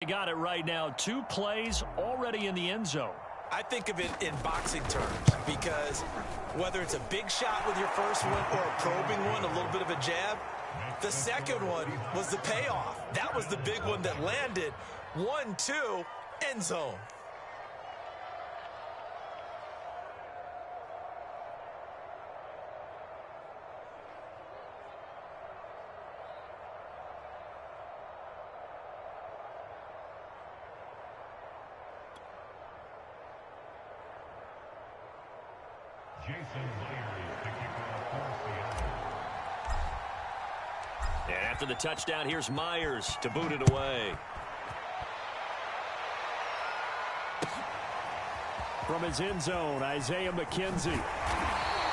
Got it right now. 2 plays already in the end zone. I think of it in boxing terms because whether it's a big shot with your first one or a probing one, a little bit of a jab, the second one was the payoff. That was the big one that landed. 1-2, end zone. And after the touchdown, here's Myers to boot it away. From his end zone, Isaiah McKenzie.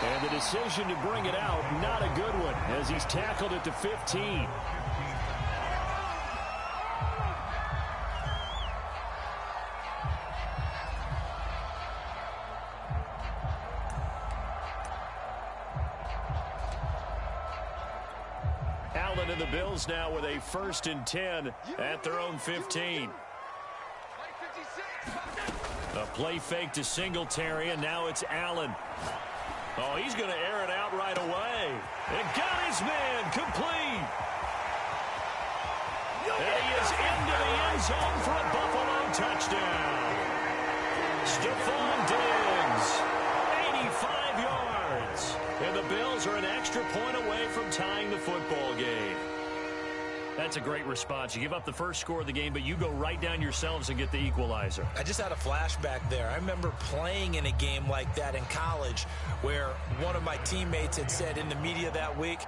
And the decision to bring it out, not a good one, as he's tackled at the 15. Allen and the Bills now with a 1st and 10 at their own 15. A play fake to Singletary, and now it's Allen. Oh, he's going to air it out right away. And got his man complete. And he is into the end zone for a Buffalo touchdown. Stephon Diggs, 85 yards. And the Bills are an extra point away from tying the football game. That's a great response. You give up the first score of the game, but you go right down yourselves and get the equalizer. I just had a flashback there. I remember playing in a game like that in college where one of my teammates had said in the media that week,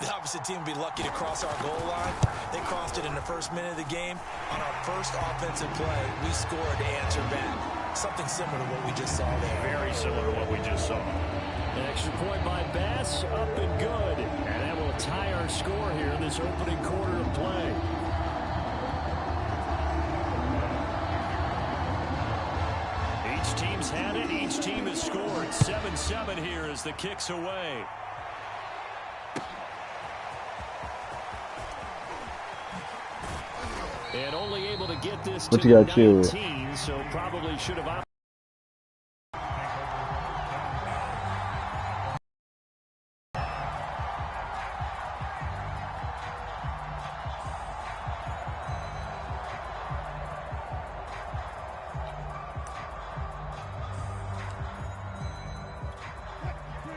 the opposite team would be lucky to cross our goal line. They crossed it in the first minute of the game. On our first offensive play, we scored to answer back. Something similar to what we just saw there. Very similar to what we just saw. An extra point by Bass, up and good. And that will tie our score here in this opening quarter of play. Each team's had it. Each team has scored. 7-7 here as the kick's away. And only able to get this to the 19, so probably should have...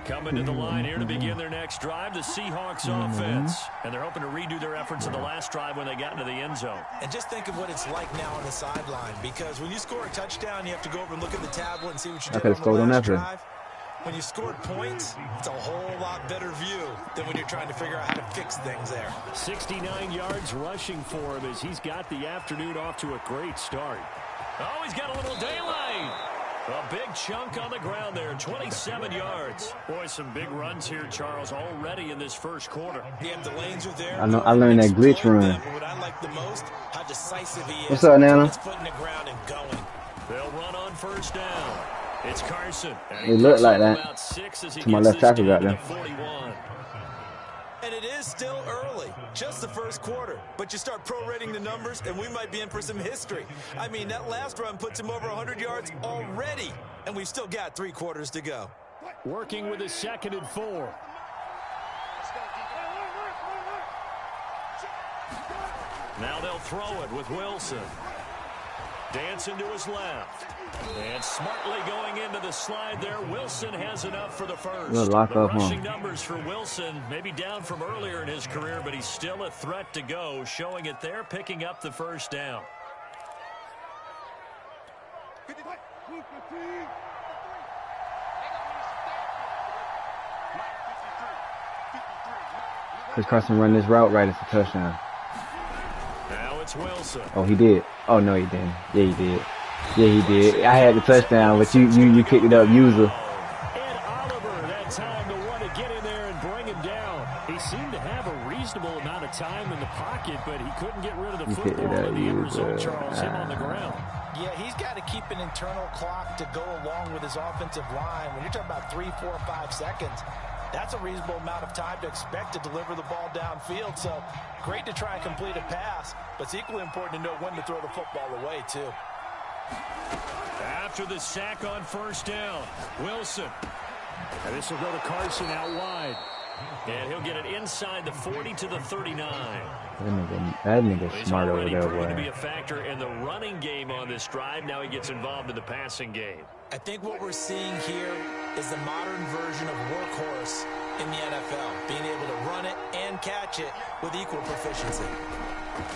Coming to the line here to begin their next drive, the Seahawks offense. And they're hoping to redo their efforts in the last drive when they got into the end zone. And just think of what it's like now on the sideline, because when you score a touchdown, you have to go over and look at the tablet and see what you did on the last drive. When you scored points, it's a whole lot better view than when you're trying to figure out how to fix things there. 69 yards rushing for him as he's got the afternoon off to a great start. Oh, he's got a little daylight. A big chunk on the ground there, 27 yards. Boy, some big runs here, Charles, already in this first quarter. Yeah, the lanes are there. I learned that glitch run. What I like the most, how decisive he is. What's up, Nana? His foot in the ground and going. They'll run on first down. It's Carson. It looked like that. To my left tackle got there. And it is still early, just the first quarter. But you start prorating the numbers, and we might be in for some history. I mean, that last run puts him over 100 yards already, and we've still got 3 quarters to go. Working with a 2nd and 4. Now they'll throw it with Wilson. Dancing to his left. And smartly going into the slide there. Wilson has enough for the first. The rushing numbers for Wilson, maybe down from earlier in his career, but he's still a threat to go, showing it there, picking up the first down. Chris Carson run this route right, it's a touchdown. Now it's Wilson. Oh, he did. Oh, no, he didn't. Yeah, he did. Yeah, he did. I had the touchdown, but you picked it up, user. And Oliver, that time to want to get in there and bring him down. He seemed to have a reasonable amount of time in the pocket, but he couldn't get rid of the football. And the end result, Charles, him on the ground. Yeah, he's got to keep an internal clock to go along with his offensive line. When you're talking about 3, 4, 5 seconds, That's a reasonable amount of time to expect to deliver the ball downfield. So great to try and complete a pass, but it's equally important to know when to throw the football away, too. After the sack on first down, Wilson. And this will go to Carson out wide. And he'll get it inside the 40 to the 39. That nigga smart over there, He's to boy. be a factor in the running game on this drive. Now he gets involved in the passing game. I think what we're seeing here is the modern version of workhorse in the NFL, being able to run it and catch it with equal proficiency.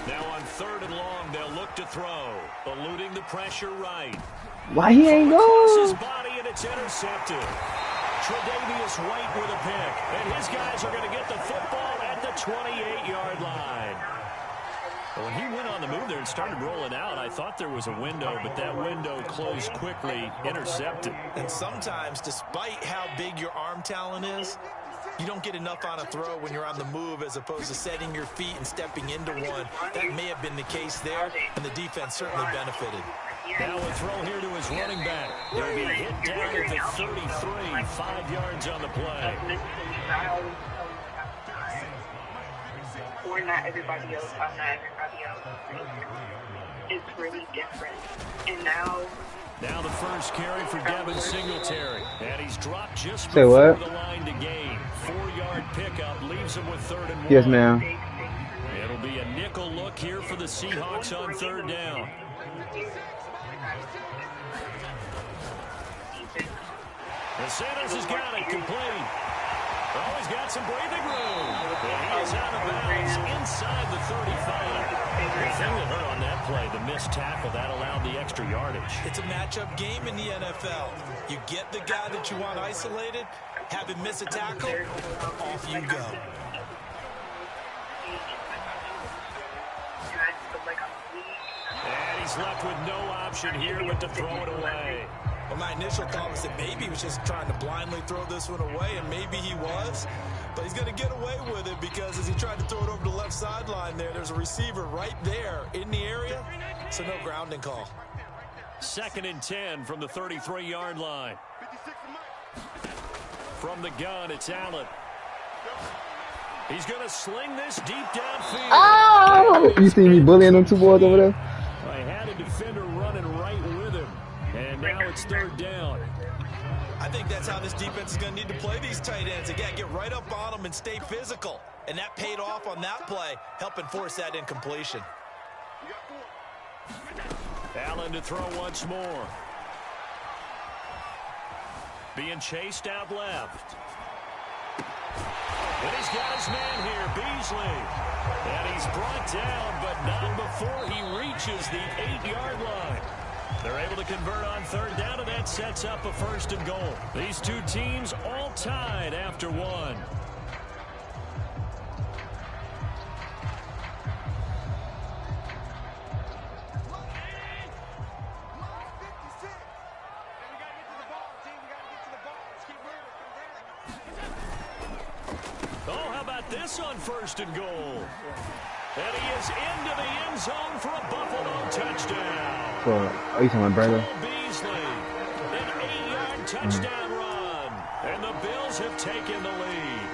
Now on 3rd and long, they'll look to throw, eluding the pressure right. Why he ain't Across his go? body, and it's intercepted. Tre'Davious White with a pick, and his guys are going to get the football at the 28-yard line. Well, when he went on the move there and started rolling out, I thought there was a window, but that window closed quickly, intercepted. And sometimes, despite how big your arm talent is, you don't get enough on a throw when you're on the move as opposed to setting your feet and stepping into one. That may have been the case there, and the defense certainly benefited. Now a throw here to his running back. He'll be hit down at the 33, 5 yards on the play. We're not everybody else. I'm not everybody else. It's really different. And now the first carry for Devin Singletary. And he's dropped just Say before what? the line to gain. 4-yard pickup leaves him with 3rd and 1. Yes, ma'am. It'll be a nickel look here for the Seahawks on 3rd down. And Sanders has got it complete. Oh, he's got some breathing room. And he is out of bounds inside the 35. The thing that hurt on that play, the missed tackle, that allowed the extra yardage. It's a matchup game in the NFL. You get the guy that you want isolated, have him miss a tackle, off you go. And he's left with no option here but to throw it away. Well, my initial thought was that maybe he was just trying to blindly throw this one away, and maybe he was. But he's going to get away with it because as he tried to throw it over the left sideline there's a receiver right there in the area, so no grounding call. 2nd and 10 from the 33-yard line. From the gun, it's Allen. He's going to sling this deep downfield. Oh! You see me bullying them 2 boys over there? I had a defender running right with him. And now it's 3rd down. I think that's how this defense is going to need to play these tight ends. Again, get right up on them and stay physical. And that paid off on that play, helping force that incompletion. Allen to throw once more. Being chased out left. And he's got his man here, Beasley. And he's brought down, but not before he reaches the 8-yard line. They're able to convert on 3rd down, and that sets up a 1st and goal. These two teams all tied after 1. Oh, how about this on 1st and goal? And he is into the end zone for a Buffalo touchdown. So, are you talking about brother? Beasley, an 8-yard touchdown run. And the Bills have taken the lead.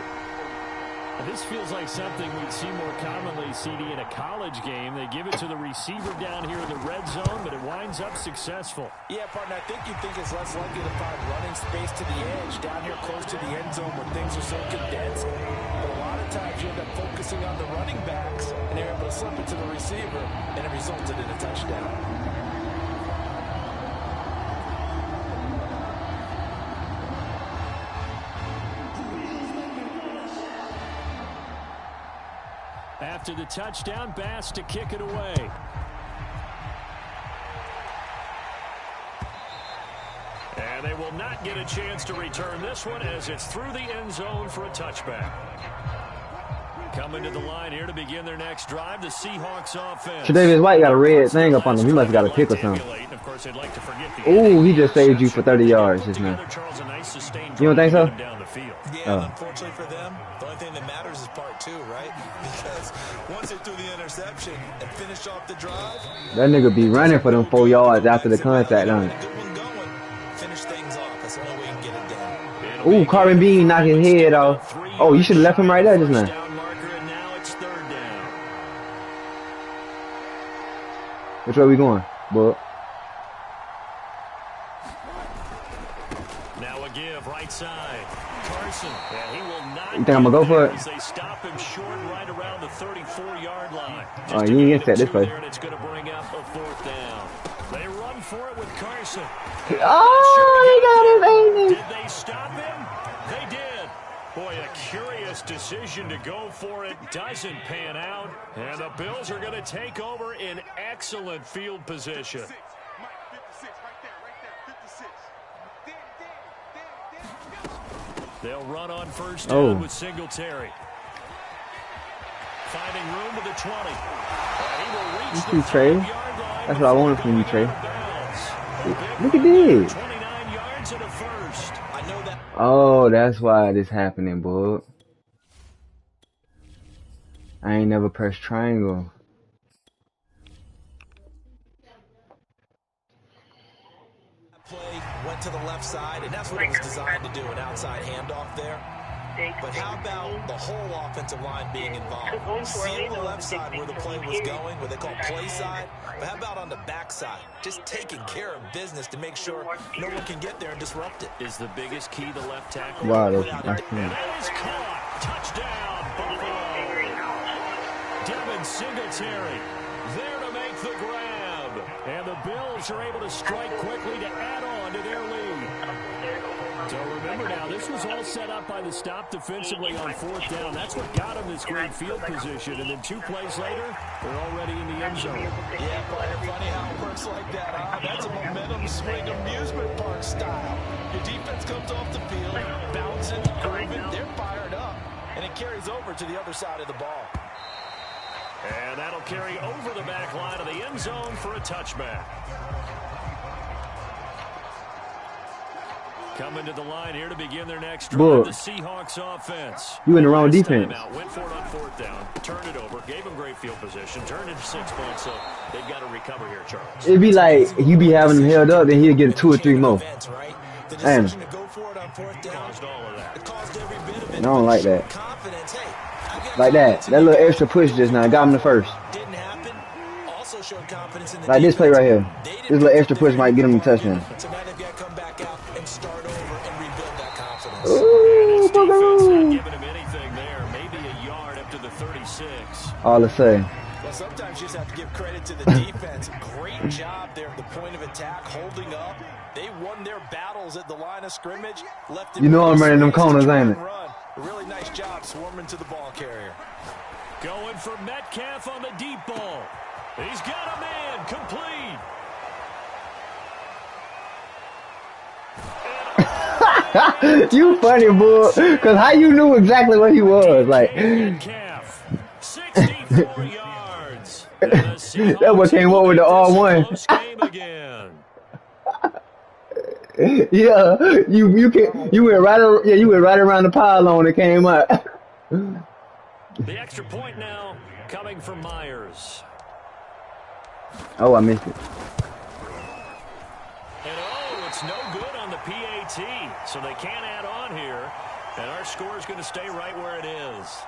This feels like something we'd see more commonly, CD, in a college game. They give it to the receiver down here in the red zone, but it winds up successful. Yeah, partner, I think you'd think it's less likely to find running space to the edge down here close to the end zone where things are so condensed. But a lot of times you end up focusing on the running backs, and they're able to slip it to the receiver, and it resulted in a touchdown. After the touchdown, Bass to kick it away. And they will not get a chance to return this one as it's through the end zone for a touchback. Coming to the line here to begin their next drive, the Seahawks offense. Tre'Davious White got a red thing up on him. He must have got a pick or something. Ooh, he just saved you for 30 yards just now. You don't think so? Yeah, unfortunately for them, the only thing that matters is part 2, right? Because once they threw the interception and finished off the drive, that nigga be running for them 4 yards after the contact, huh? good one going, finish things off. That's the only way you can get it done. Ooh, Carbon Bean knocked his head off. Oh, you should have left him right there just now. Which way we going, Boog? Now a give, right side. Carson, he will not. You think I'm gonna go for it? They stop him short right around the 34-yard line. Oh, you ain't get set this way. It's going to bring up a 4th down. They run for it with Carson. Oh, they got his aiming. Did they stop him? They did. Boy, a curious decision to go for it. Doesn't pan out. And the Bills are going to take over in excellent field position. They'll run on 1st down with Singletary. Finding room to the 20. And he will reach the 5-yard line. That's what I wanted from you, Trey. Look at this. 29 yards and a first. I know that. Oh, that's why this happening, Boog. I ain't never pressed triangle. Play went to the left side, and that's what it was designed to do, an outside handoff there. But how about the whole offensive line being involved? See the left side where the play was going, what they call play side. But how about on the back side? Just taking care of business to make sure no one can get there and disrupt it. Is the biggest key the left tackle? Wow, that's that is caught. Touchdown, Buffalo. Devin Singletary there to make the grab. And the Bills are able to strike quickly to add on to their lead. So remember now, this was all set up by the stop defensively on 4th down. That's what got them this great field position. And then 2 plays later, they're already in the end zone. Yeah, funny how it works like that, huh? That's a momentum swing amusement park style. Your defense comes off the field, bouncing, grooving, they're fired up. And it carries over to the other side of the ball. And that'll carry over the back line of the end zone for a touchback. Coming to the line here to begin their next drive, the Seahawks offense. You in the wrong defense. Went for it on 4th down, turned it over, gave them great field position, turned into 6 points, so they've got to recover here, Charles. It'd be like you be having him held up, then he'll get 2 or 3 more. And I don't like that. Like that. That little extra push just now got him the first. Like this play right here. This little extra push might get him the touchdown. Ooh, Boogaloo. All to say. Well, sometimes you just have to give credit to the defense. Great job there at the point of attack, holding up. They won their battles at the line of scrimmage. Left you know I'm running them corners, ain't it? Really nice job swarming to the ball carrier. Going for Metcalf on the deep ball. He's got a man complete. You funny, boy. Cause how you knew exactly what he was? Like Metcalf, 64 yards. That one came up with the R1. Yeah, you went right around the pylon and came out. The extra point now coming from Myers. Oh, I missed it. And it's no good on the PAT, so they can't add on here. And our score is going to stay right where it is.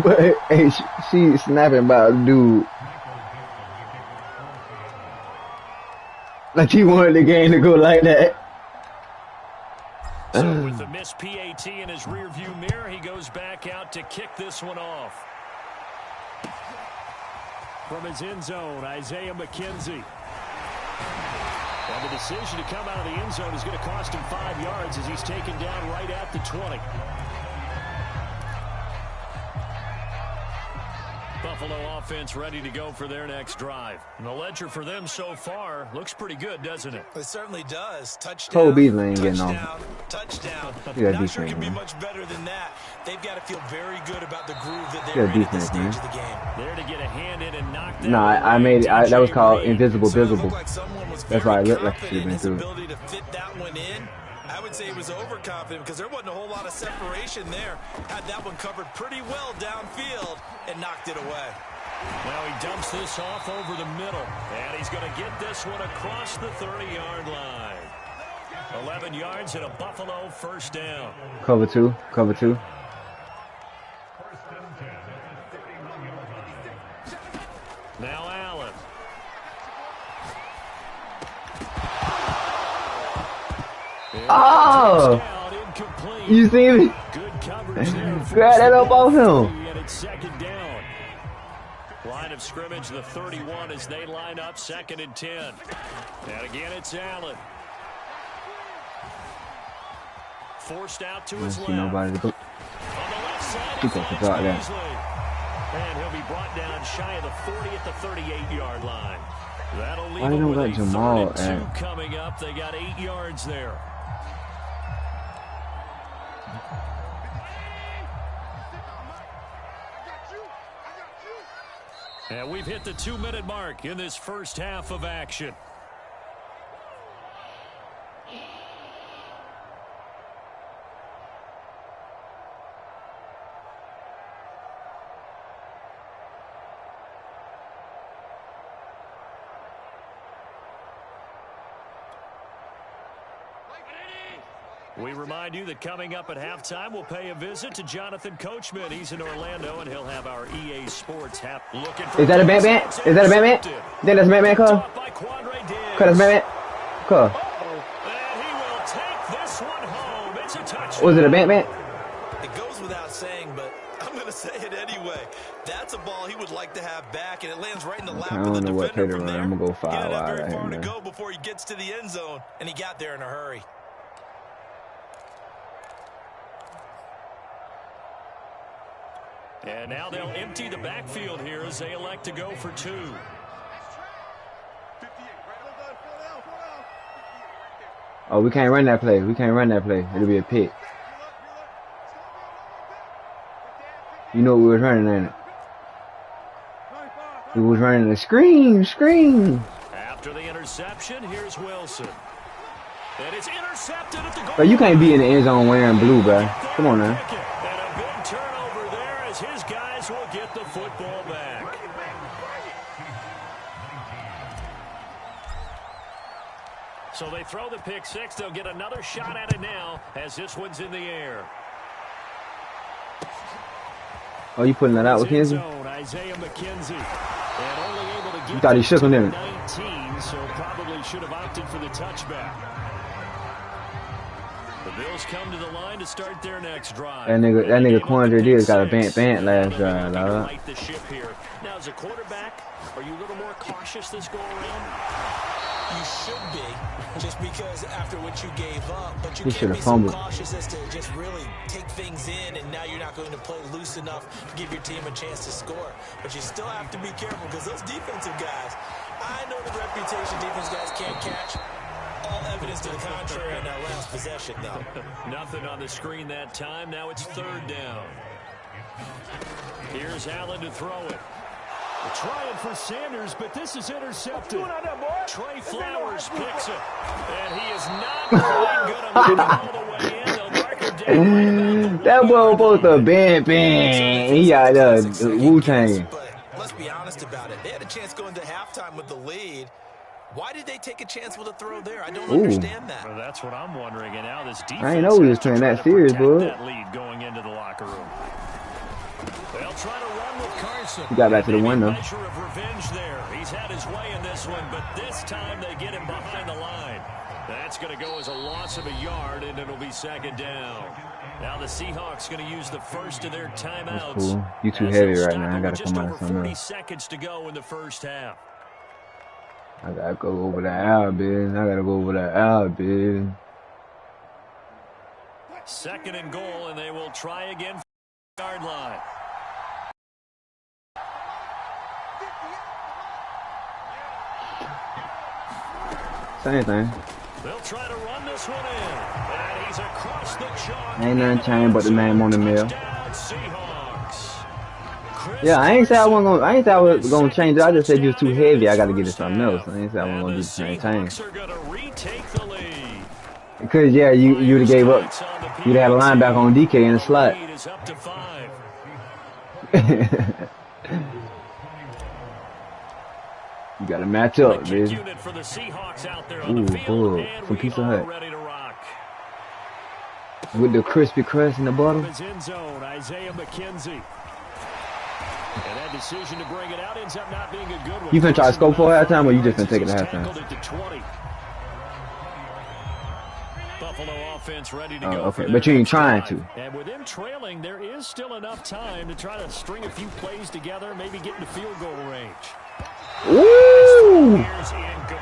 But hey, she's snapping about dude. Like he wanted the game to go like that. So with the missed PAT in his rearview mirror, he goes back out to kick this one off. From his end zone, Isaiah McKenzie. And the decision to come out of the end zone is going to cost him 5 yards as he's taken down right at the 20. Buffalo offense ready to go for their next drive. And the ledger for them so far looks pretty good, doesn't it? It certainly does. Touchdown, Cole Beasley ain't getting off. Touchdown. Not sure it can be much better than that. They've got to feel very good about the groove that they're in at this stage of the game. There to get a hand in and knock that. No, I made it. That was called invisible visible. That's why I looked like she had been through. Ability to fit that one in. I would say he was overconfident because there wasn't a whole lot of separation there. Had that one covered pretty well downfield and knocked it away. Now he dumps this off over the middle, and he's going to get this one across the 30-yard line. 11 yards and a Buffalo first down. Cover two. Cover two. Now Allen. Oh! You see me? Good coverage there. Grab that up off him. And it's second down. Line of scrimmage, the 31 as they line up, 2nd and 10. And again, it's Allen. Forced out to his left. Nobody to go. On the left side, He got the dot there. and he'll be brought down shy of the 40 at the 38-yard line. That'll leave I him know with that a Jamal 3rd and 2 coming up. They got 8 yards there. And we've hit the 2-minute mark in this first half of action. We remind you that coming up at halftime, we'll pay a visit to Jonathan Coachman. He's in Orlando, and he'll have our EA Sports looking for. Is that a Batman? Is that a Batman? Then that's Batman, cuz. Cuz that's Batman. Cuz. And he will take this one home. It's a touchdown. Was it a Batman? It goes without saying, but I'm going to say it anyway. That's a ball he would like to have back, and it lands right in the lap of the defender from there. I'm going to go 5 He didn't have wide very right far here, to man. go before he gets to the end zone, and he got there in a hurry. And now they'll empty the backfield here as they elect to go for 2. Oh, we can't run that play. We can't run that play. It'll be a pick. You know we was running, ain't it? We was running the screen. After the interception, here's Wilson. And it's intercepted at the goal. But you can't be in the end zone wearing blue, bro. Come on now. And a big turnover there as his guys will get the football back. So they throw the pick 6. They'll get another shot at it now as this one's in the air. Oh, you putting that out with Kenzie? Isaiah McKenzie. And only able to get You thought he shook him, didn't he? 19, so probably should have opted for the touchback. The Bills come to the line to start their next drive. That nigga Quandre Diggs got a bant last drive, dog. Right the ship here. Now, as a quarterback, are you a little more cautious this go around? You should be, just because after what you gave up, but you He can't should be have so fumbled. cautious as to just really take things in, and now you're not going to play loose enough to give your team a chance to score. But you still have to be careful because those defensive guys, I know the reputation defense guys can't catch. All evidence to the contrary in that last possession, though. Nothing on the screen that time. Now it's 3rd down. Here's Allen to throw it. Trying for Sanders, but this is intercepted. Trey Flowers picks it. And he is not quite going to make it all the way in. They'll mark him down right about the That boy one-yard supposed to line. bang. He got Wu-Tang. But let's be honest about it. They had a chance going to halftime with the lead. Why did they take a chance with a throw there? I don't understand that. Well, that's what I'm wondering. And now this defense I ain't know we was playing that serious, bro. bud. That lead going into the locker room. They'll try to run with Carson. He got back to the window. Measure of revenge there. He's had his way in this one, but this time they get him behind the line. That's going to go as a loss of a yard, and it'll be 2nd down. Now the Seahawks going to use the first of their timeouts. That's cool. You too As heavy they'll right stop now. I it gotta with come just out of over something 40 else. seconds to go in the first half. I gotta go over the out, bitch. 2nd and goal, and they will try again from the yard line. Same thing. They'll try to run this one in. And he's across the chalk. Ain't nothing changed but the name on the mill. Touchdown, Seahawks. Yeah, I ain't say I was gonna change it. I just said you was too heavy. I gotta get it something else. I ain't say I wasn't gonna do the same thing. Seahawks are gonna retake the lead. Because yeah, you'd have gave up. You'd have had a linebacker on DK in the slot. Lead is up to 5. You got to match up, Kick baby. unit for the Seahawks out there on Ooh, the field, Boog and from we Pizza are Hut. ready to rock. With the crispy crust in the bottom. His end zone, Isaiah McKenzie. And that decision to bring it out ends up not being a good one. You finna try to score for halftime, or you just finna take it to halftime? Tackled it to 20. Buffalo offense ready to Oh, go. okay, but you ain't trying to. And with them trailing, there is still enough time to try to string a few plays together, maybe get into field goal range. Ooh!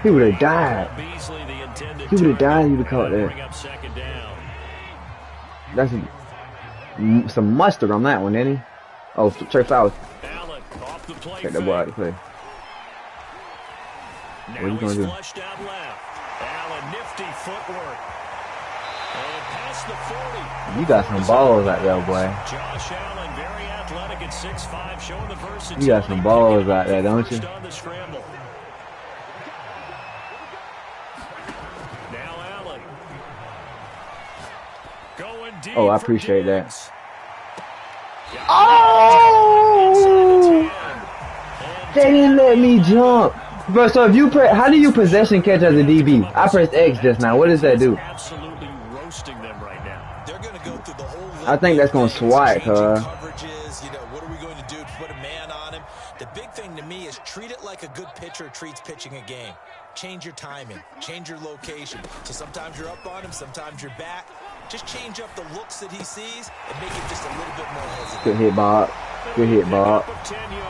He would have died. He would have died. He would have caught that. That's some mustard on that one, didn't he? Oh, Trey Flowers. Take that boy out of play. What are you gonna do? Allen, nifty footwork. And past the 40. You got some balls out there, boy. Josh Allen, very athletic at 6'5", showing the versatility. You got some balls out there, don't you? On the scramble. Now Allen. Going deep. Oh, I appreciate that. Oh! They didn't let me jump. Bro, so if you how do you possession catch as a DB? I pressed X just now. What does that do? Absolutely roasting them right now. They're going to go through the whole I think that's going to swat, coverages, you know, what are we going to do to put a man on him? The big thing to me is treat it like a good pitcher treats pitching a game. Change your timing, change your location. So sometimes you're up on him, sometimes you're back. Just change up the looks that he sees and make it just a little bit more hesitant. Good hit, Bob. Good hit, Bob.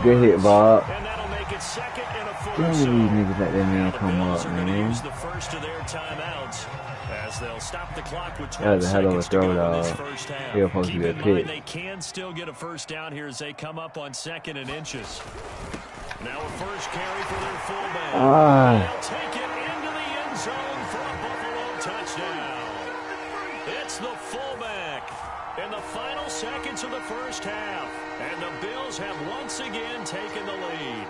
Good hit, Bob. And that'll make it second and a full. Damn, these niggas let that man come up, man. Use the first of their timeouts as they'll stop the clock with 12 That was a hell of a throw, dog. He was supposed to be a pick. They can still get a first down here as they come up on 2nd and inches. Now a first carry for their fullback. They'll take it into the end zone for a Buffalo touchdown. It's the fullback in the final seconds of the first half. And the Bills have once again taken the lead.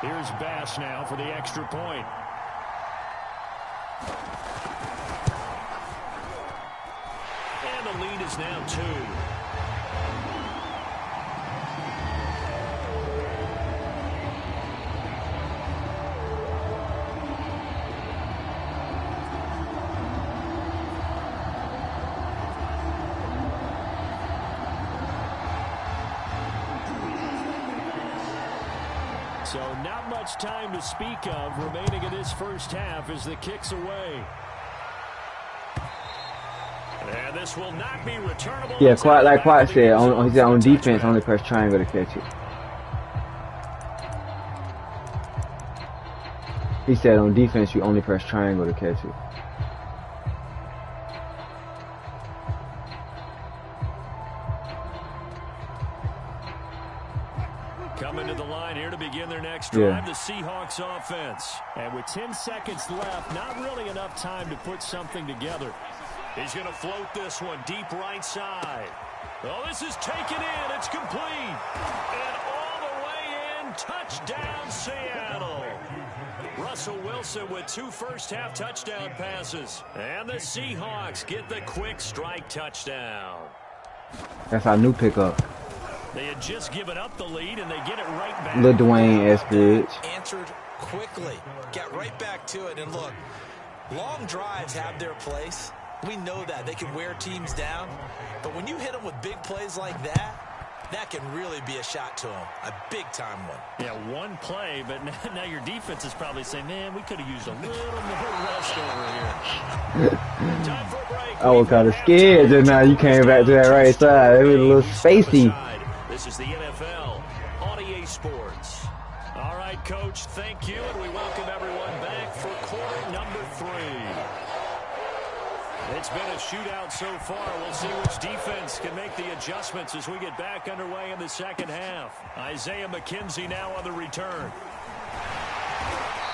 Here's Bass now for the extra point. And the lead is now 2. So not much time to speak of remaining in this first half as the kick's away. And this will not be returnable. Yeah, quite like Quite said, he said on defense, only press triangle to catch it. He said on defense, you only press triangle to catch it. Coming to the line here to begin their next drive, the Seahawks offense. And with 10 seconds left, not really enough time to put something together. He's going to float this one deep right side. Oh, this is taken in. It's complete. And all the way in. Touchdown, Seattle. Russell Wilson with 2 first-half touchdown passes. And the Seahawks get the quick strike touchdown. That's our new pickup. They had just given up the lead, and they get it right back. Lil Dwayne Eskridge. Answered quickly. Get right back to it. And look, long drives have their place. We know that. They can wear teams down. But when you hit them with big plays like that, that can really be a shot to them. A big-time one. Yeah, one play, but now your defense is probably saying, man, we could have used a little more rest over here. Time for a break. I was kind of scared just now. You came back to that right side. It was a little spacey. This is the NFL on EA Sports. All right, Coach, thank you, and we welcome everyone back for quarter number 3. It's been a shootout so far. We'll see which defense can make the adjustments as we get back underway in the second half. Isaiah McKenzie now on the return.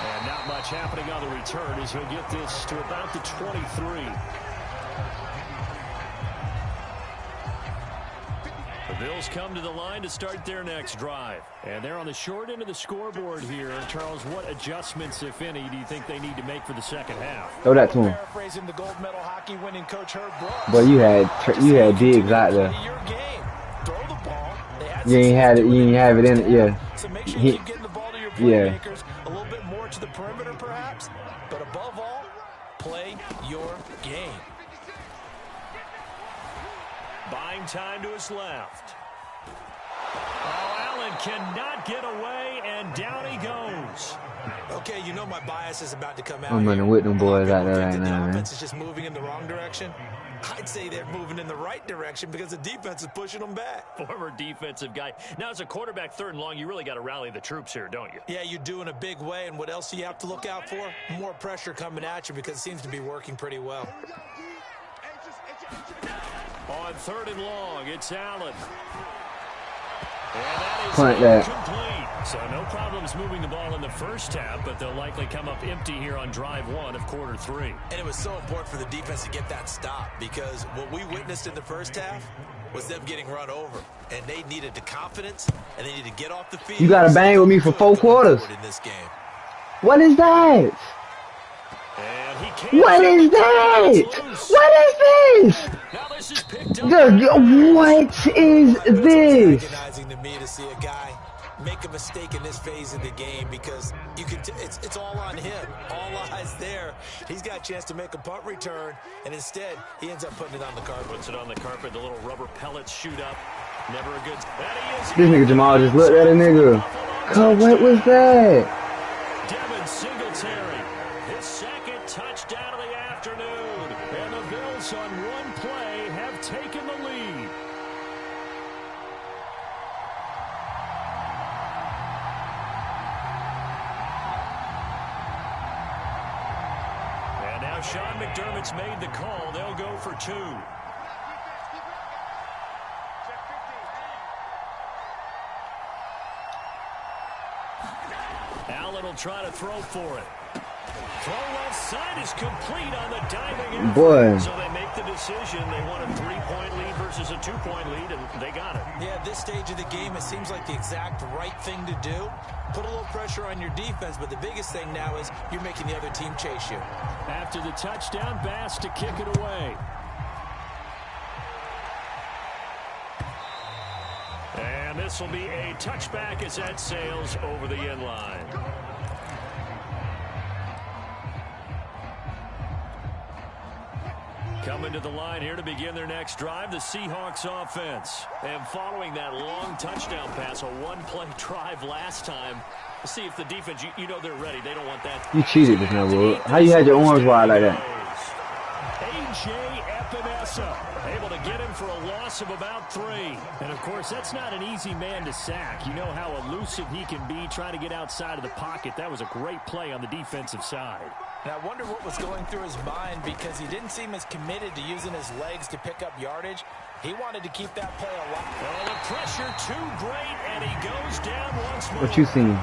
And not much happening on the return as he'll get this to about the 23. The Bills come to the line to start their next drive. And they're on the short end of the scoreboard here. Charles, what adjustments, if any, do you think they need to make for the second half? Throw that to him. Paraphrasing the gold medal hockey winning coach Herb Brooks. Boy, you had Diggs out there. Your game. Throw the ball. You ain't have it in it, yeah. So make sure you keep getting the ball to your playmakers, a little bit more to the perimeter perhaps, but above all, play your game. Buying time to his left. Oh, Allen cannot get away, and down he goes. Okay, you know my bias is about to come out. I'm running with them boys out there right now, man. The offense is just moving in the wrong direction. I'd say they're moving in the right direction because the defense is pushing them back. Former defensive guy. Now, as a quarterback, 3rd and long, you really got to rally the troops here, don't you? Yeah, you do in a big way. And what else do you have to look out for? More pressure coming at you because it seems to be working pretty well. On 3rd and long, it's Allen. And that is Punt that. incomplete. So no problems moving the ball in the first half, but they'll likely come up empty here on drive 1 of quarter 3. And it was so important for the defense to get that stop because what we witnessed in the first half was them getting run over. And they needed the confidence, and they needed to get off the field. You got to bang with me for 4 quarters. In this game. What is that? What is that? What is this? Now this is picked up. What is this? Recognizing to me to see a guy make a mistake in this phase of the game because you can. It's all on him. All eyes there. He's got a chance to make a punt return, and instead he ends up putting it on the carpet. Puts it on the carpet. The little rubber pellets shoot up. Never a good. This nigga Jamal just looked at a nigga. God, what was that? Devin Singletary, his 2nd touchdown of the afternoon, and the Bills on one play have taken the lead. And now Sean McDermott's made the call. They'll go for 2. Allen will try to throw for it. Throw left side is complete on the diving effort. Boy. So they make the decision. They want a 3-point lead versus a 2-point lead, and they got it. Yeah, at this stage of the game, it seems like the exact right thing to do. Put a little pressure on your defense, but the biggest thing now is you're making the other team chase you. After the touchdown, Bass to kick it away. And this will be a touchback as that sails over the end line. Coming to the line here to begin their next drive, the Seahawks offense. And following that long touchdown pass, a 1-play drive last time. Let's see if the defense, you know they're ready. They don't want that. You cheated this now, Boog. How you had your arms wide like that? A.J. Epinesa able to get him for a loss of about 3. And, of course, that's not an easy man to sack. You know how elusive he can be trying to get outside of the pocket. That was a great play on the defensive side. And I wonder what was going through his mind because he didn't seem as committed to using his legs to pick up yardage. He wanted to keep that play alive. Oh, the pressure too great, and he goes down once more. What you seen?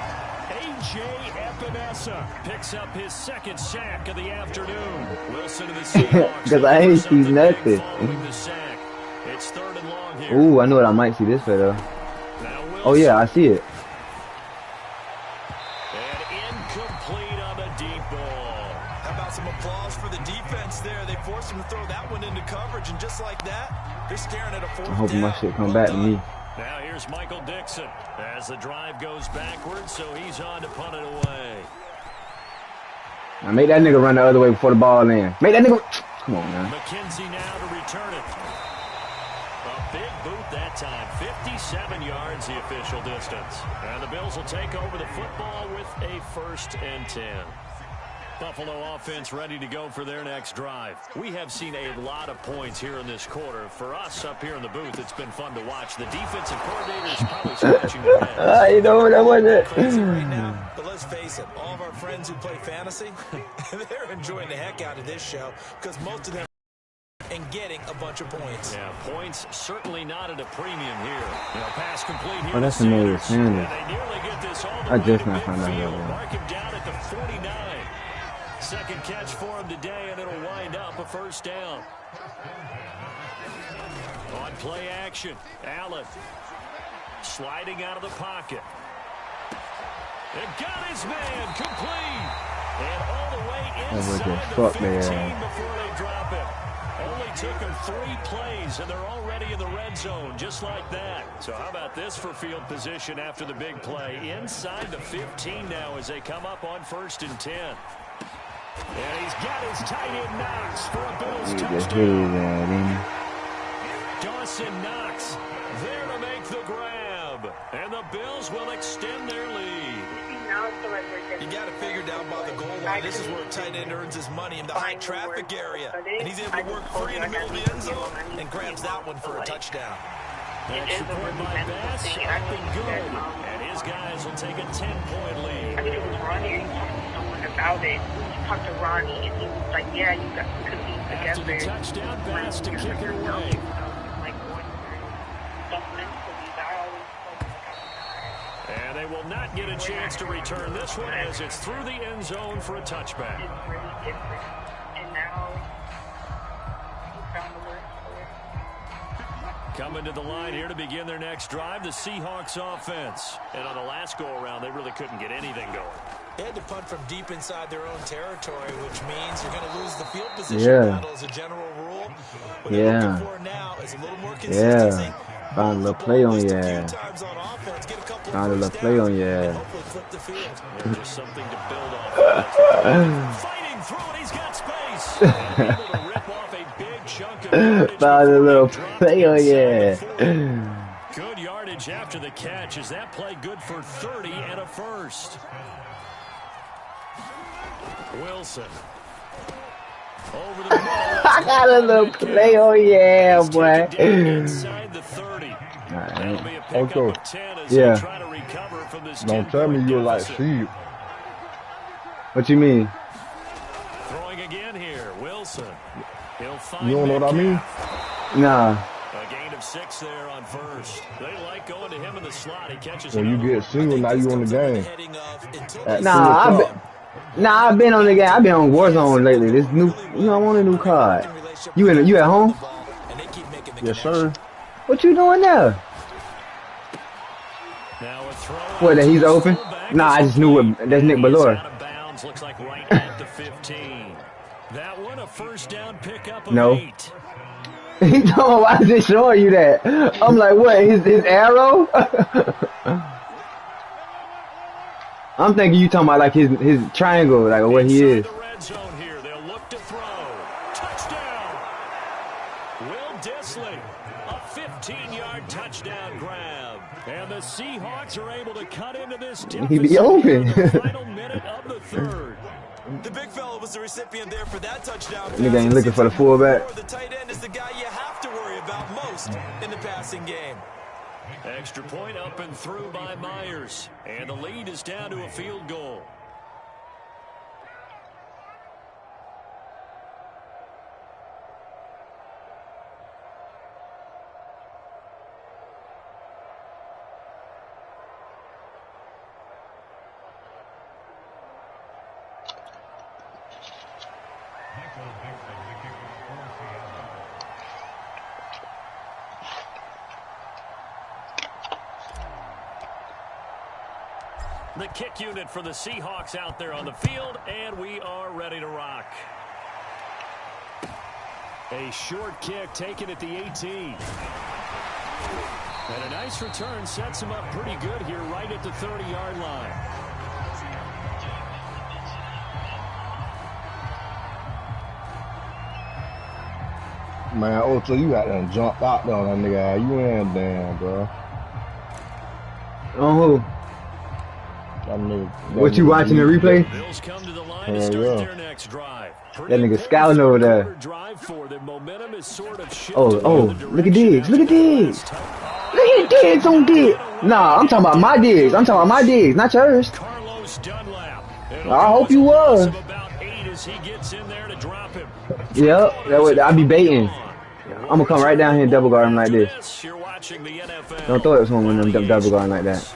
A.J. Epinesa picks up his 2nd sack of the afternoon. Wilson to the Seahawks. Because I ain't seen nothing. It's 3rd and long here. Ooh, I know what I might see this for though. Oh yeah, I see it. And incomplete on the deep ball. How about some applause for the defense there? They forced him to throw that one into coverage, and just like that, they're staring at a 4th down. I'm hoping my shit come back to me. Now here's Michael Dixon as the drive goes backwards, so he's on to punt it away. Now make that nigga run the other way before the ball in. Make that nigga. Come on, man. McKenzie now to return it. A big boot that time. 57 yards the official distance. And the Bills will take over the football with a 1st and 10. Buffalo offense ready to go for their next drive. We have seen a lot of points here in this quarter. For us up here in the booth, it's been fun to watch. The defensive coordinators probably scratching their heads. You know that wasn't Crazy right now, but let's face it, all of our friends who play fantasy, they're enjoying the heck out of this show because most of them and getting a bunch of points. Yeah, points certainly not at a premium here. You know, pass complete here. Oh, that's Emmanuel Sanders. They nearly get this all the I way just to now found out midfield. about that. Mark him down at the 49. 2nd catch for him today, and it'll wind up a 1st down. On play action, Allen sliding out of the pocket. And got his man complete. And all the way inside the 15 before they drop it. Only took him 3 plays, and they're already in the red zone, just like that. So how about this for field position after the big play? Inside the 15 now as they come up on 1st and 10. And he's got his tight end Knox for a Bills touchdown. Dawson Knox there to make the grab. And the Bills will extend their lead. You got to figure down by the goal line. This is where a tight end earns his money in the high traffic area. And he's able to work free in the middle of the end zone and grabs that one for a touchdown. Extra point by Bass, up and good. And his guys will take a 10-point lead. I mean, it was Ronnie, and he talked to someone about it. He talked to Ronnie, and he was like, yeah, you got to compete together. After the touchdown, Bass to kick it away. Like, going through stuff mentally, I always and they will not get a chance to return this one as it's through the end zone for a touchback. It's really different. And now, he found the word for it. Coming to the line here to begin their next drive, the Seahawks offense. And on the last go-around, they really couldn't get anything going. They had to punt from deep inside their own territory, which means you're going to lose the field position battle as a general rule. What they're looking for now is a little more consistency. Found a little play on your ass. Found a little play on your ass. Just something to build on. Fighting through it, he's got space. Able to rip off a big chunk of yardage. Found a little play on your ass. Good yardage after the catch. Is that play good for 30 and a first? Wilson. Over the middle. I got a little play on your ass, boy. Inside the 30. That'll be a pickup of 10 as they try to recover from this. Don't tell me you're like sheep. What you mean? Throwing again here, Wilson. He'll find You don't know what I mean? Nah. A gain of 6 there on first. They like going to him in the slot. He catches When you get single, now you on the game. I've been on the game. I've been on Warzone lately. This new, I want a new card. You at home? Yes, sir. What you doing there? What, that he's open? Nah, I just knew what. That's Nick Ballore. Looks like right at the 15. That one a first down pickup of No. 8. He told me, why is it showing you that? I'm like, what? His arrow? I'm thinking you talking about like his triangle, like where he is. The red zone here. They'll look to throw. Touchdown. Will Dissly, a 15-yard touchdown grab. And the Seahawks are able to cut into this deficit. He be open. In the final minute of the third. The big fella was the recipient there for that touchdown. Nigga ain't looking for the fullback. The tight end is the guy you have to worry about most in the passing game. Extra point up and through by Myers. And the lead is down to a field goal. The kick unit for the Seahawks out there on the field, and we are ready to rock. A short kick taken at the 18. And a nice return sets him up pretty good here right at the 30-yard line. Man, Ocho, you got to jump out there on that nigga. You ain't damn, bro. On who? What you watching the replay? Bills come to the line to start their next drive. That nigga scouting over there. Oh, look at Diggs. Look at Diggs. Look at Diggs on Diggs. Nah, I'm talking about my Diggs. I'm talking about my Diggs, not yours. I hope you was. Yep, that would, I'd be baiting. I'm gonna come right down here and double guard him like this. Don't throw it to him when I'm double guarding like that.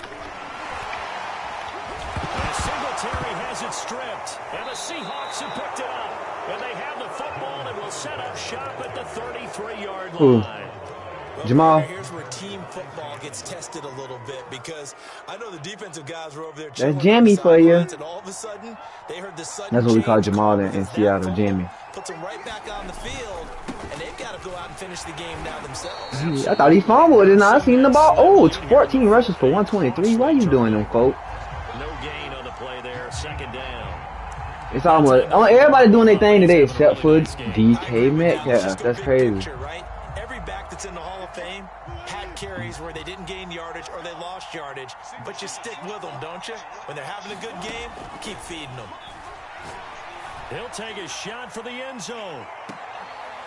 Well, Jamal. here's where team football gets tested a little bit because I know the defensive guys were over there That's chilling on Jamie the for you. sidelines, and all of a sudden they heard the sudden That's what we call change Jamal call in because that Seattle, fumble Jamie. puts them right back on the field, and they've got to go out and finish the game now themselves. I thought he fumbled and I seen the ball. Oh, it's 14 rushes for 123. Why you doing them, folks? No gain on the play there. Second down. It's almost everybody doing their thing today except for DK Metcalf. That's crazy. Every back that's in the Hall of Fame had carries where they didn't gain yardage or they lost yardage, but you stick with them, don't you? When they're having a good game, keep feeding them. He'll take a shot for the end zone.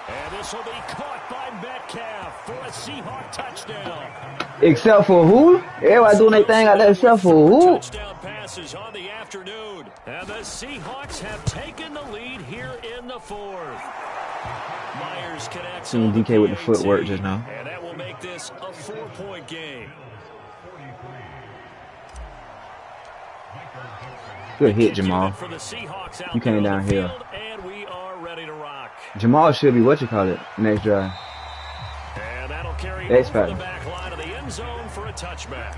And this will be caught by Metcalf for a Seahawk touchdown. Except for who? Everybody doing their thing out there except for who? Touchdown passes on the afternoon. And the Seahawks have taken the lead here in the fourth. Myers connects Seen on DK with the PAT, footwork just now. and that will make this a 4-point game. Good hit, Jamal. For the Seahawks out You came there on down the here. field, and we are ready to rock. Jamal should be next drive. And that'll carry X over the factor. back line of the end zone for a touchback.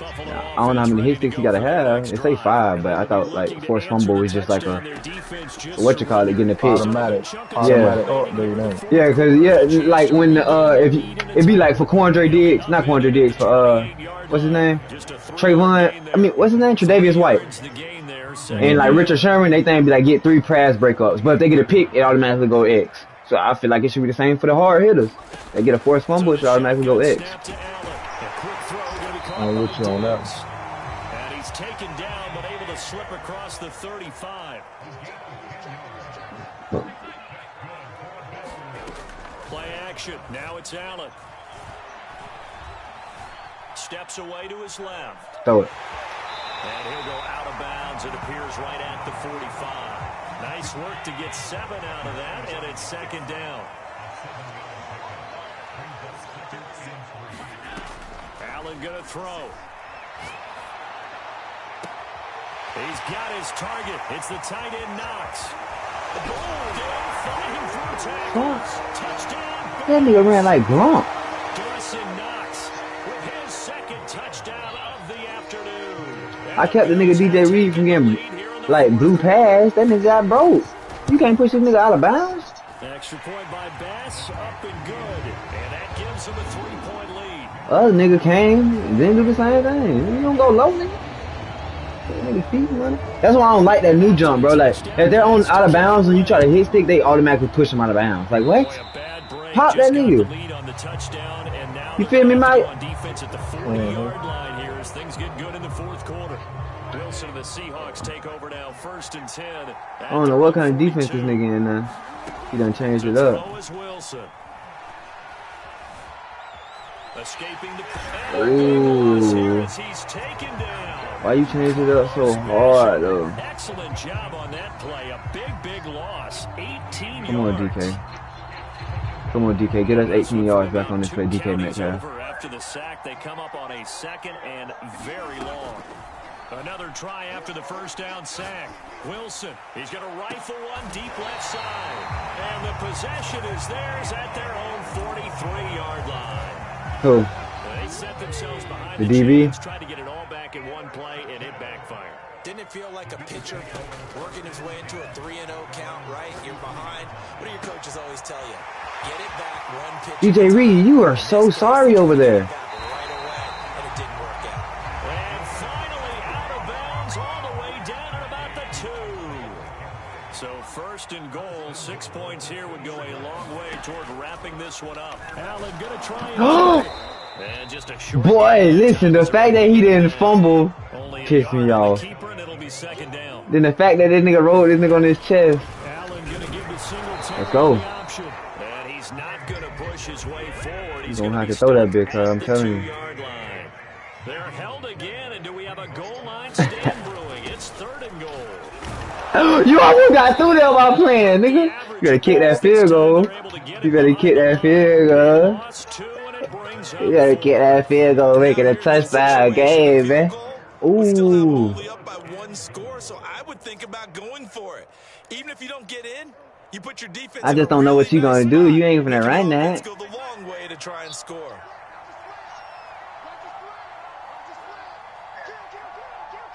Buffalo I don't know how many hit sticks he gotta have. It say 5, but I thought like forced fumble was just like a getting a pick. Automatic. Automatic update, ain't it? Yeah, cause like when if it'd be like for Quandre Diggs, not Quandre Diggs, for what's his name? Trayvon. I mean, what's his name? Tre'Davious White. And like Richard Sherman, they think be like get 3 pass breakups, but if they get a pick, it automatically go X. So I feel like it should be the same for the hard hitters. They get a forced fumble, it should automatically go X. I'm with you on that. And he's taken down, but able to slip across the 35. Play action. Now it's Allen. Steps away to his left. Throw it. And he'll go out of bounds. It appears right at the 45. Nice work to get 7 out of that, and it's second down. Allen gonna throw. He's got his target. It's the tight end Knox. Fighting for tackles. Touchdown. That nigga ran like Gronk. Dawson Knox with his second touchdown of the afternoon. I kept the nigga DJ Reed from getting like blue pass. That nigga got broke. You can't push this nigga out of bounds. Extra point by Bass, up and good. And that gives him a 3-point lead. Other nigga came and didn't do the same thing. You don't go low, nigga. That nigga feet, man. That's why I don't like that new jump, bro. Like, if they're on out of bounds and you try to hit stick, they automatically push them out of bounds. Like, what? Pop that nigga. You feel me, Mike? On defense at the 40-yard line here as things get good in the fourth quarter. Wilson and the Seahawks take over now, 1st and 10. I don't know what kind of defense this nigga in there. He done changed it up. Wilson. Escaping Ooh. the he's taken down. Why you change it up so hard, though? Excellent job on that play. A big loss. 18 Come on, yards. DK. Come on, DK. Get us 18 yards back on this play, DK Metcalf. After the sack, they come up on a 2nd and very long. Another try after the first down sack. Wilson, he's going to rifle one deep left side. And the possession is theirs at their own 43-yard line. Who? They set themselves behind The DB? chains, tried to get it all back in one play, and it backfired. Didn't it feel like a pitcher working his way into a 3-0 count, right? You're behind. What do your coaches always tell you? Get it back one pitch. DJ Reed, you are so sorry over there. Right away, and it didn't work out. And finally out of bounds all the way down at about the 2. So 1st and goal, 6 points here would go a long way toward wrapping this one up. Allen gonna try and just a short Boy, listen, the fact that he didn't fumble pissed me off. keeper, and it'll be 2nd down. Then the fact that this nigga rolled this nigga on his chest. Allen gonna give the single Let's go. option. And he's not gonna push his way forward. He's Gonna have be to throw that stopped bitch, I'm at the telling you. 2-yard line. They're held again, and do we have a goal line stand brewing? It's 3rd and goal. You almost got through there while playing, nigga. You gotta kick that field goal. You better kick that field goal. Lost 2, and it brings up You gotta kick that field goal, make it a touchdown game, man. Still have Ooh. only up by 1 score, so I would think about going for it. Even if you don't get in, You put your defense I just don't know what you gonna do. You ain't gonna run that. Go the long way to try and score.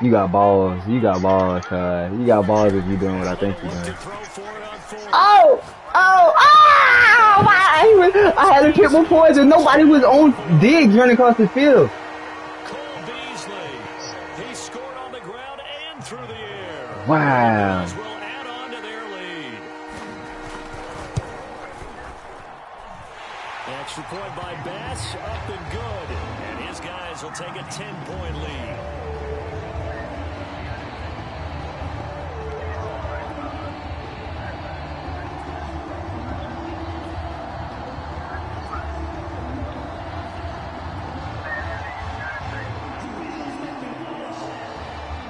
You got balls. You got balls, cuz. You got balls if you doing what I think you're doing. Oh! I had a triple poison. Nobody was on Diggs running across the field. He scored on the ground and through the air. Wow. Will add on to their lead. Extra point by Bass, up and good. And his guys will take a 10-point lead.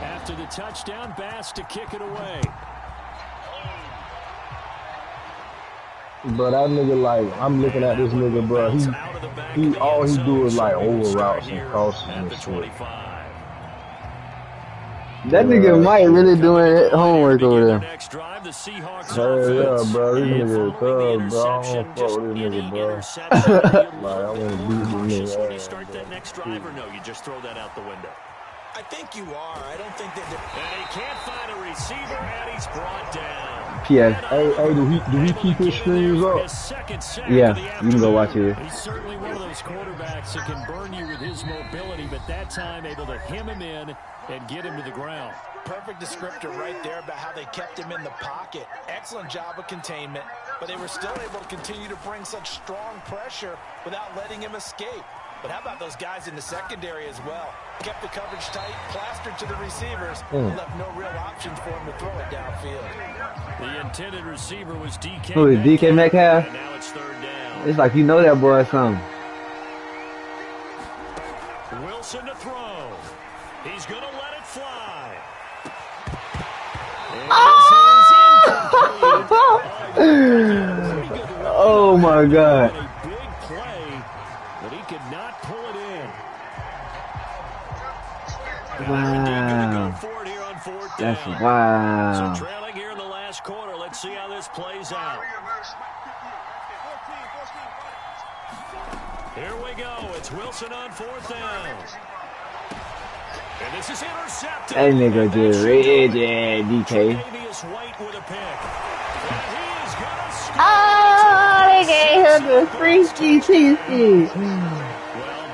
After the touchdown, Bass to kick it away. But that nigga, like, I'm looking at this nigga, bro. He all he do is like over routes and crosses and shit. That nigga might really doing homework over there. Hell yeah, bro. This nigga is thug, bro. I don't fuck with this nigga, bro. Like, I want to beat this nigga. When you start that next drive, or no, you just throw that out the window? I think you are. I don't think that. And he can't find a receiver, and he's brought down. P.S. Hey, do he keep his screens up? Yeah, you can go watch it. He's certainly one of those quarterbacks that can burn you with his mobility, but that time able to hem him in and get him to the ground. Perfect descriptor right there about how they kept him in the pocket. Excellent job of containment, but they were still able to continue to bring such strong pressure without letting him escape. But how about those guys in the secondary as well? Kept the coverage tight, plastered to the receivers, left no real options for him to throw it downfield. The intended receiver was DK. Who is DK Metcalf? And now it's third down. It's like you know that boy or something. Wilson to throw. He's going to let it fly. Oh my God. A big play, but he could not pull it in. Wow. That's So wow. trailing here in the last quarter. Let's see how this plays out. Here we go. It's Wilson on fourth down. And this is intercepted. That nigga just rigid, DK. White with a pick. And he is gonna score. Oh, they gave him the freaky cheesy.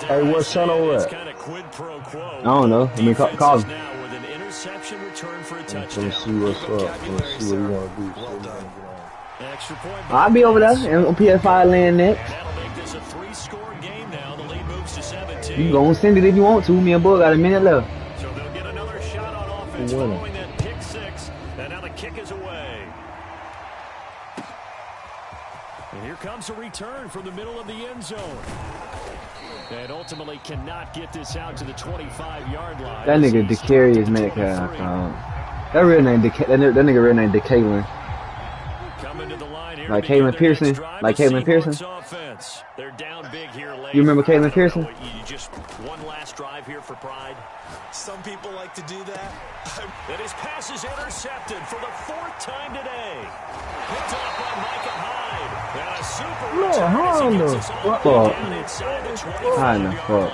Hey, what's son over It's at? kind of quid pro quo. I don't know. Let me call him. Now with an interception return for a Let's touchdown. see what's up. Let's see what he want to do. Extra point. I'll be over there on PS5 land next. That'll make this a 3-score game now. The lead moves to 17. You can go and send it if you want to. Me and Boog got a minute left. So they'll get another shot on offense following that pick six. And now the kick is away. And here comes a return from the middle of the end zone. And ultimately cannot get this out to the 25-yard line. That nigga Decarius Metcalf. That real name, that nigga real name DeCaylin. Coming to the line here. Like Kalen Pearson. Like Kalen Pearson. Offense. They're down big here late. You remember Kalen Pearson? You just one last drive here for pride. Some people like to do that. And his pass is intercepted for the fourth time today. Picked off by Micah Hyde. And a super return as he gets us all the way down inside the 25-yard line.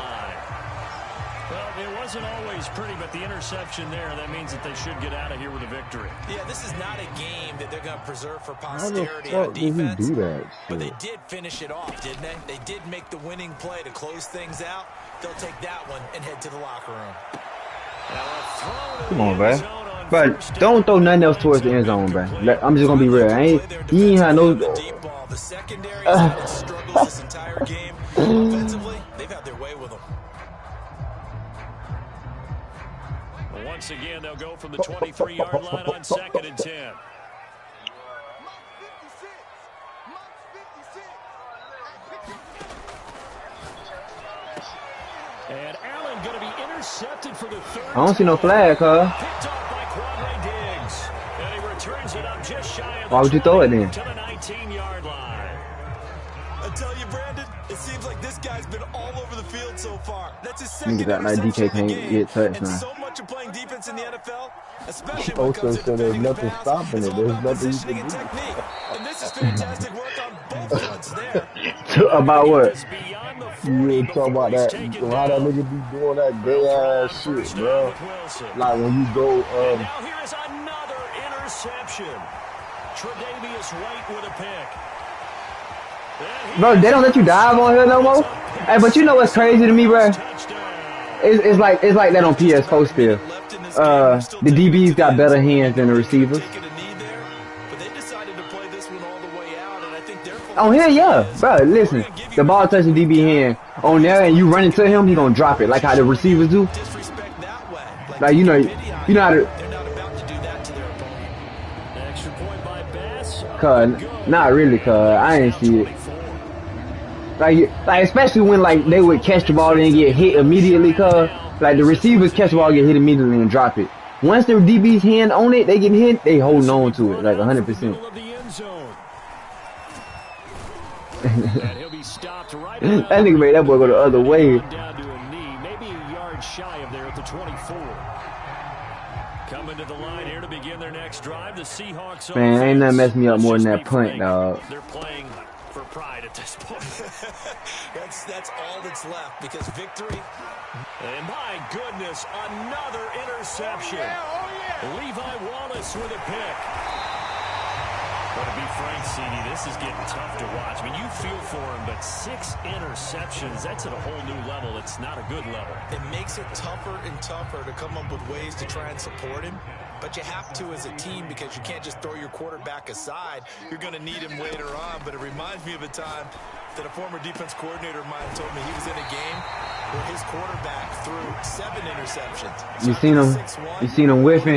Well, it wasn't always pretty, but the interception there, that means that they should get out of here with a victory. Yeah, this is not a game that they're going to preserve for How the posterity fuck on did he defense. do that But they shit? did finish it off, didn't they? They did make the winning play to close things out. They'll take that one and head to the locker room. Come on, bro. But don't throw nothing else towards the end zone, bro. I'm just gonna be real. He ain't had no. The secondary has had its struggles this entire game. Offensively, they've had their way with them. Once again, they'll go from the 23-yard line on 2nd and 10. And Allen going to be intercepted for the third. I don't see no flag, huh? Picked off by Quadre Diggs. And he returns it up just shy of Why would you throw it then? to the 19-yard line. I tell you, Brandon, it seems like this guy's been all over the field so far. That's his Nigga second got like interception DK of the can't game. get touched And now. so much watching playing defense in the NFL, especially when it Also comes to said there's defending the nothing pass. stopping It's it. all There's about nothing you positioning can and do. technique. And this is fantastic work on both fronts there. About what? You talk about that, how that nigga be doing that gay ass shit, bro. Like when you go, And now here is another interception. Tre'Davious White with a pick. Bro, they don't let you dive on here no more. Hey, but you know what's crazy to me, bro? It's like that on PS4 still. The DBs got better hands than the receivers. On here, yeah, bro. Listen, the ball touching DB hand on there, and you run into him, he gonna drop it like how the receivers do. Like you know how to. Cause not really, cause I ain't see it. Like especially when like they would catch the ball and get hit immediately, cause like the receivers catch the ball, get hit immediately and drop it. Once the DB's hand on it, they get hit, they holding on to it like 100%. That nigga made that boy go the other way. Down to a knee, maybe a yard shy of there at the 24. Coming to the line here to begin their next drive. The Seahawks. Man, ain't nothing messing me up more than that punt, dog. They're playing for pride at this point. that's all that's left because victory. And my goodness, another interception. Levi Wallace with a pick. But to be frank, CD, this is getting tough to watch. I mean, you feel for him, but 6 interceptions, that's at a whole new level. It's not a good level. It makes it tougher and tougher to come up with ways to try and support him. But you have to as a team because you can't just throw your quarterback aside. You're going to need him later on. But it reminds me of a time that a former defense coordinator of mine told me he was in a game where his quarterback threw 7 interceptions. You seen him whiffing?